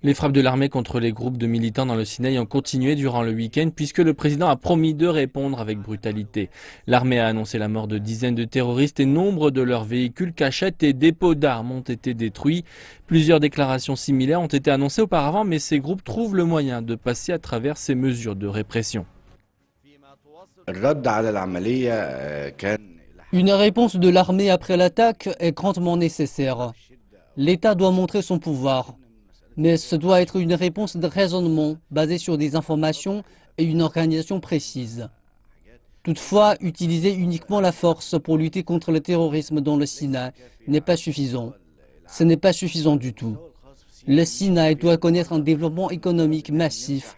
Les frappes de l'armée contre les groupes de militants dans le Sinaï ont continué durant le week-end puisque le président a promis de répondre avec brutalité. L'armée a annoncé la mort de dizaines de terroristes et nombre de leurs véhicules, cachettes et dépôts d'armes ont été détruits. Plusieurs déclarations similaires ont été annoncées auparavant, mais ces groupes trouvent le moyen de passer à travers ces mesures de répression. Une réponse de l'armée après l'attaque est grandement nécessaire. L'État doit montrer son pouvoir, mais ce doit être une réponse de raisonnement basée sur des informations et une organisation précise. Toutefois, utiliser uniquement la force pour lutter contre le terrorisme dans le Sinaï n'est pas suffisant. Ce n'est pas suffisant du tout. Le Sinaï doit connaître un développement économique massif.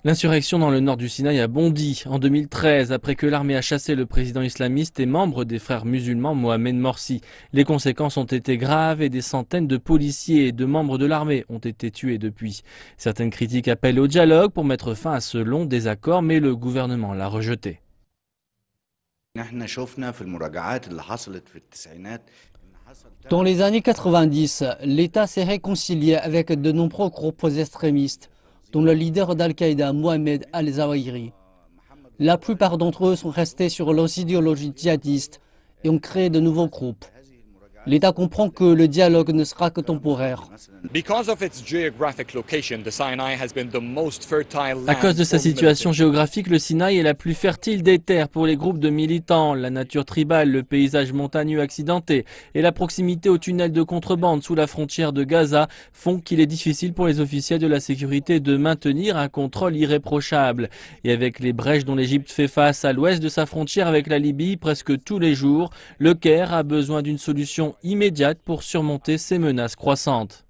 L'insurrection dans le nord du Sinaï a bondi en 2013 après que l'armée a chassé le président islamiste et membre des frères musulmans Mohamed Morsi. Les conséquences ont été graves et des centaines de policiers et de membres de l'armée ont été tués depuis. Certaines critiques appellent au dialogue pour mettre fin à ce long désaccord, mais le gouvernement l'a rejeté. Dans les années 90, l'État s'est réconcilié avec de nombreux groupes extrémistes, dont le leader d'Al-Qaïda, Mohamed al-Zawahiri. La plupart d'entre eux sont restés sur leurs idéologies djihadistes et ont créé de nouveaux groupes. L'État comprend que le dialogue ne sera que temporaire. À cause de sa situation géographique, le Sinaï est la plus fertile des terres pour les groupes de militants. La nature tribale, le paysage montagneux accidenté et la proximité aux tunnels de contrebande sous la frontière de Gaza font qu'il est difficile pour les officiels de la sécurité de maintenir un contrôle irréprochable. Et avec les brèches dont l'Égypte fait face à l'ouest de sa frontière avec la Libye presque tous les jours, le Caire a besoin d'une solution immédiate pour surmonter ces menaces croissantes.